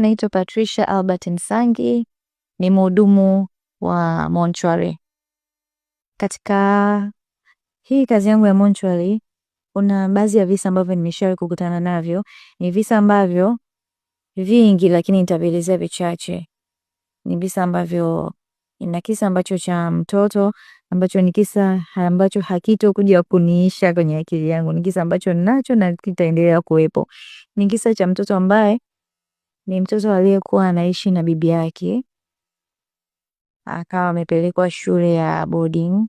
Naitwa Patricia Albert Nsangi, ni mhudumu wa mortuary. Katika hii kazi yangu ya mortuary, kuna baadhi ya visa ambavyo nimeshawahi kukutana navyo. Ni visa ambavyo vingi, lakini nitavielezea vichache. Ni visa ambavyo, ina kisa ambacho cha mtoto ambacho ni kisa ambacho hakitokuja kuniisha kwenye akili yangu. Ni kisa ambacho ninacho na kitaendelea kuwepo. Ni kisa cha mtoto ambaye ni mtoto aliyekuwa anaishi na bibi yake. Akawa amepelekwa shule ya boarding,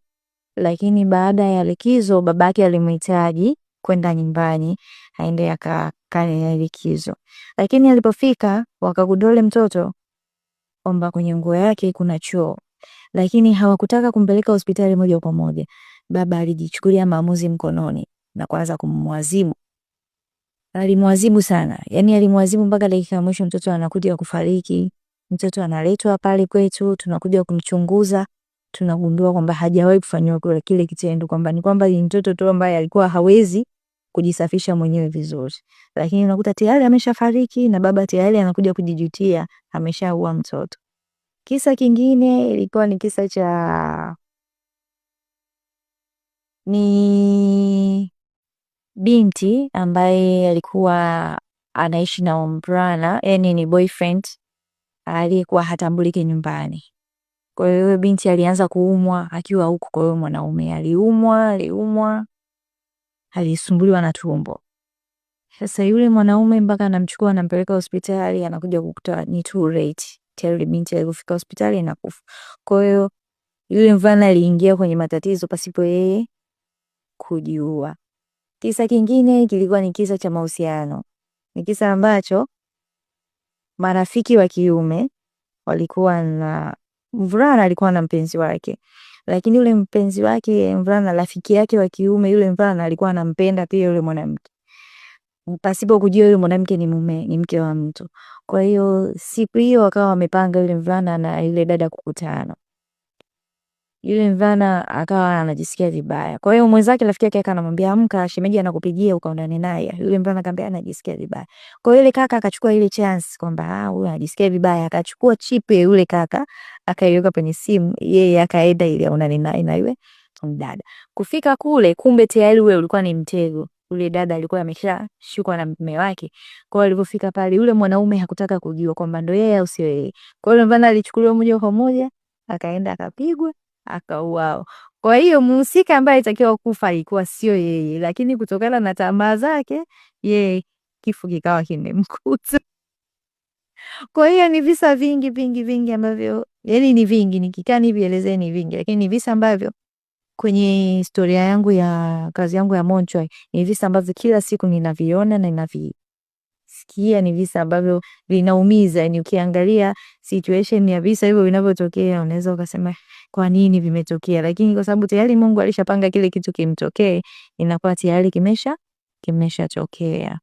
lakini baada ya likizo babake alimhitaji kwenda nyumbani aende akakae likizo. Lakini alipofika wakagundua mtoto kwamba kwenye nguo yake kuna choo, lakini hawakutaka kumpeleka hospitali moja kwa moja. Baba alijichukulia maamuzi mkononi na kuanza kumwadhibu. Alimwadhibu sana. Yaani alimwadhibu mpaka dakika ya mwisho mtoto anakuja kufariki. Mtoto analetwa pale kwetu, tunakuja kumchunguza, tunagundua kwamba hajawahi kufanywa kile kitendo, kwamba ni mtoto tu ambaye alikuwa hawezi kujisafisha mwenyewe vizuri. Lakini unakuta tayari ameshafariki na baba tayari anakuja kujijutia ameshaua mtoto. Kisa kingine ilikuwa ni kisa cha ni binti ambaye alikuwa anaishi na mvulana, yani ni boyfriend aliyekuwa hatambuliki nyumbani. Kwa hiyo binti alianza kuumwa akiwa huko, kwa hiyo mwanaume aliumwa, alisumbuliwa na tumbo. Sasa yule mwanaume mpaka anamchukua anampeleka hospitali, anakuja kukuta ni too late. Tayari binti alifika hospitali inakufa. Kwa hiyo yule mvulana aliingia kwenye matatizo pasipo yeye kujua. Kisa kingine kilikuwa ni kisa cha mahusiano. Ni kisa ambacho marafiki wa kiume walikuwa na mvulana alikuwa na mpenzi wake. Lakini yule mpenzi wake mvulana, rafiki yake wa kiume, yule mvulana alikuwa anampenda pia yule mwanamke. Pasipo kujua yule mwanamke ni mke wa mtu. Kwa hiyo siku hiyo wakawa wamepanga yule mvulana na yule dada kukutana. Yule mvulana akawa anajisikia vibaya. Kwa hiyo mwenzake rafiki yake akanamwambia, amka, shemeji anakupigia ukaonane naye. Yule mvulana akamwambia anajisikia vibaya. Kwa hiyo yule kaka akachukua ile chance kwamba huyu anajisikia vibaya, akachukua chip ya yule kaka akaiweka kwenye simu, yeye akaenda ile aonane naye na yule mdada. Kufika kule kumbe tayari ule ulikuwa ni mtego. Yule dada alikuwa ameshashikwa na mume wake. Kwa hiyo alipofika pale yule mwanaume hakutaka kujua kwamba ndo yeye au sio yeye. Kwa hiyo mvulana alichukuliwa moja kwa moja, akaenda akapigwa, akauawa. Kwa hiyo mhusika ambaye alitakiwa kufa alikuwa sio yeye, lakini kutokana na tamaa zake yeye kifo kikawa kimemkuta. Kwa hiyo ni visa vingi ambavyo, yani ni vingi, nikikaa nivielezee ni vingi, lakini ni visa ambavyo kwenye historia yangu ya kazi yangu ya mortuary ni visa ambavyo kila siku ninaviona na ninavisikia. Ni visa ambavyo vinaumiza. Yani ukiangalia situation ya visa hivyo vinavyotokea unaweza ukasema kwa nini vimetokea, lakini kwa sababu tayari Mungu alishapanga kile kitu kimtokee, inakuwa tayari kimeshatokea.